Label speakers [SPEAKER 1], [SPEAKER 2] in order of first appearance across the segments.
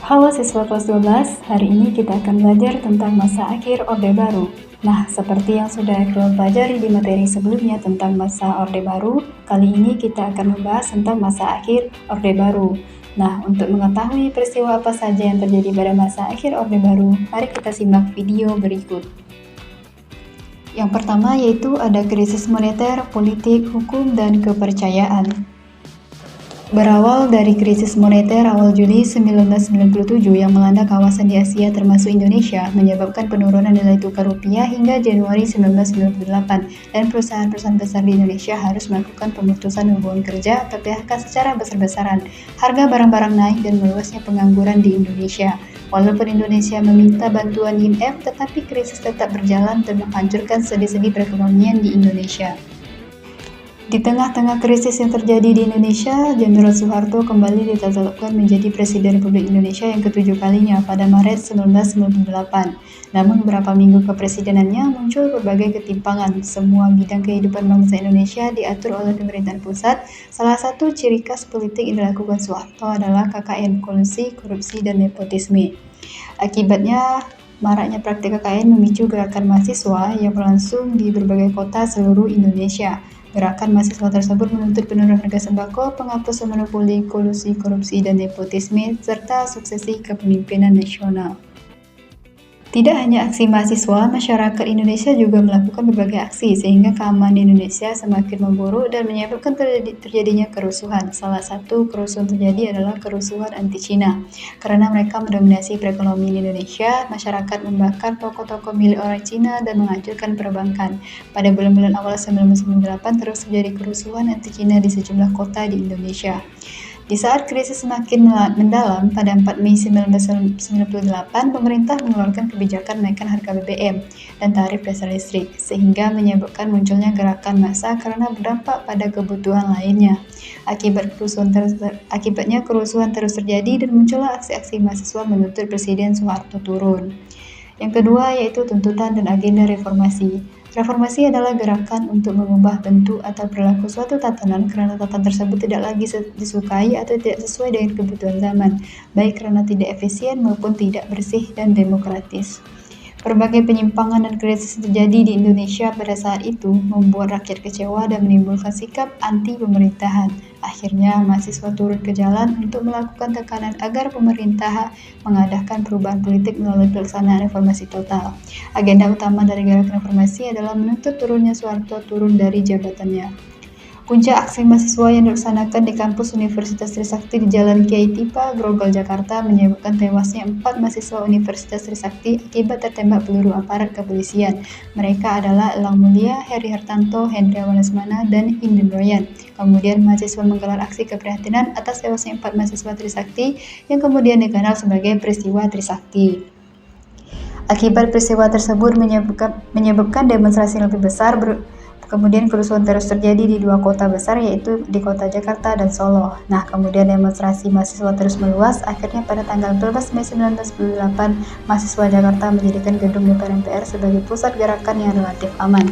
[SPEAKER 1] Halo siswa kelas 12, hari ini kita akan belajar tentang masa akhir Orde Baru. Nah, seperti yang sudah kita pelajari di materi sebelumnya tentang masa Orde Baru, kali ini kita akan membahas tentang masa akhir Orde Baru. Nah, untuk mengetahui peristiwa apa saja yang terjadi pada masa akhir Orde Baru, mari kita simak video berikut. Yang pertama yaitu ada krisis moneter, politik, hukum, dan kepercayaan. Berawal dari krisis moneter awal Juli 1997 yang melanda kawasan di Asia termasuk Indonesia, menyebabkan penurunan nilai tukar rupiah hingga Januari 1998, dan perusahaan-perusahaan besar di Indonesia harus melakukan pemutusan hubungan kerja atau PHK secara besar-besaran. Harga barang-barang naik dan meluasnya pengangguran di Indonesia. Walaupun Indonesia meminta bantuan IMF, tetapi krisis tetap berjalan dan menghancurkan sendi-sendi perekonomian di Indonesia. Di tengah-tengah krisis yang terjadi di Indonesia, Jenderal Soeharto kembali ditetapkan menjadi Presiden Republik Indonesia yang ketujuh kalinya pada Maret 1998. Namun beberapa minggu kepresidenannya muncul berbagai ketimpangan. Semua bidang kehidupan bangsa Indonesia diatur oleh pemerintahan pusat. Salah satu ciri khas politik yang dilakukan Soeharto adalah KKN, kolusi, korupsi, dan nepotisme. Akibatnya, maraknya praktik KKN memicu gerakan mahasiswa yang berlangsung di berbagai kota seluruh Indonesia. Gerakan mahasiswa tersebut menuntut penurunan harga sembako, penghapusan monopoli, kolusi, korupsi, dan nepotisme, serta suksesi kepemimpinan nasional. Tidak hanya aksi mahasiswa, masyarakat Indonesia juga melakukan berbagai aksi sehingga keamanan di Indonesia semakin memburuk dan menyebabkan terjadinya kerusuhan. Salah satu kerusuhan terjadi adalah kerusuhan anti-Cina. Karena mereka mendominasi perekonomian Indonesia, masyarakat membakar toko-toko milik orang Cina dan menghancurkan perbankan. Pada bulan-bulan awal 1998 terus terjadi kerusuhan anti-Cina di sejumlah kota di Indonesia. Di saat krisis semakin mendalam, pada 4 Mei 1998, pemerintah mengeluarkan kebijakan menaikkan harga BBM dan tarif dasar listrik, sehingga menyebabkan munculnya gerakan massa karena berdampak pada kebutuhan lainnya. Akibatnya kerusuhan terus terjadi dan muncullah aksi-aksi mahasiswa menuntut Presiden Soeharto turun. Yang kedua yaitu tuntutan dan agenda reformasi. Reformasi adalah gerakan untuk mengubah bentuk atau perilaku suatu tatanan karena tatanan tersebut tidak lagi disukai atau tidak sesuai dengan kebutuhan zaman, baik karena tidak efisien maupun tidak bersih dan demokratis. Berbagai penyimpangan dan krisis terjadi di Indonesia pada saat itu membuat rakyat kecewa dan menimbulkan sikap anti-pemerintahan. Akhirnya, mahasiswa turun ke jalan untuk melakukan tekanan agar pemerintah mengadakan perubahan politik melalui pelaksanaan reformasi total. Agenda utama dari gerakan reformasi adalah menuntut turunnya Soeharto turun dari jabatannya. Puncak aksi mahasiswa yang dilaksanakan di kampus Universitas Trisakti di Jalan Kiai Tipa, Grogol, Jakarta menyebabkan tewasnya 4 mahasiswa Universitas Trisakti akibat tertembak peluru aparat kepolisian. Mereka adalah Elang Mulia, Heri Hartanto, Hendriawan Lesmana, dan Indin Royan. Kemudian mahasiswa menggelar aksi keprihatinan atas tewasnya 4 mahasiswa Trisakti yang kemudian dikenal sebagai peristiwa Trisakti. Akibat peristiwa tersebut menyebabkan demonstrasi lebih besar. Kemudian kerusuhan terus terjadi di 2 kota besar yaitu di kota Jakarta dan Solo. Nah, kemudian demonstrasi mahasiswa terus meluas. Akhirnya pada tanggal 12 Mei 1998, mahasiswa Jakarta menjadikan gedung DPR MPR sebagai pusat gerakan yang relatif aman.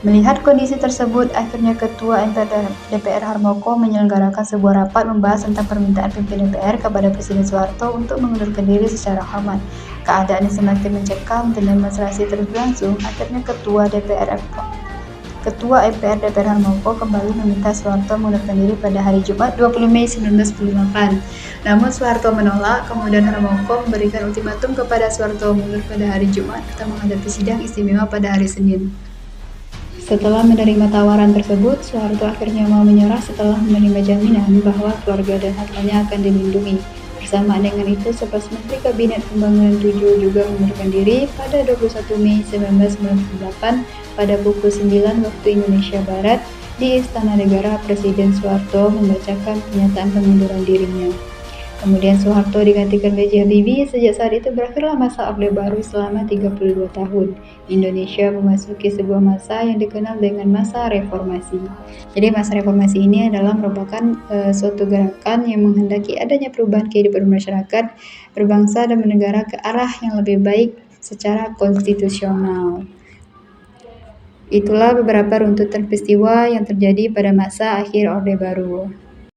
[SPEAKER 1] Melihat kondisi tersebut, akhirnya Ketua MPR DPR Harmoko menyelenggarakan sebuah rapat membahas tentang permintaan pimpinan DPR kepada Presiden Soeharto untuk mengundurkan diri secara hormat. Keadaan yang semakin mencekam dan demonstrasi terus berlangsung, akhirnya Ketua MPR DPR Harmoko kembali meminta Soeharto mengundurkan diri pada hari Jumat 20 Mei 1998. Namun Soeharto menolak, kemudian Harmoko memberikan ultimatum kepada Soeharto mundur pada hari Jumat atau menghadapi sidang istimewa pada hari Senin. Setelah menerima tawaran tersebut, Soeharto akhirnya mau menyerah setelah menerima jaminan bahwa keluarga dan hartanya akan dilindungi. Bersamaan dengan itu, 11 Menteri Kabinet Pembangunan 7 juga mengundurkan diri pada 21 Mei 1998 pada pukul 9 waktu Indonesia Barat di Istana Negara. Presiden Soeharto membacakan pernyataan pengunduran dirinya. Kemudian Soeharto digantikan B.J. Habibie. Sejak saat itu berakhirlah masa Orde Baru selama 32 tahun. Indonesia memasuki sebuah masa yang dikenal dengan masa reformasi. Jadi masa reformasi ini adalah merupakan suatu gerakan yang menghendaki adanya perubahan kehidupan masyarakat, berbangsa dan bernegara ke arah yang lebih baik secara konstitusional. Itulah beberapa runtutan peristiwa yang terjadi pada masa akhir Orde Baru.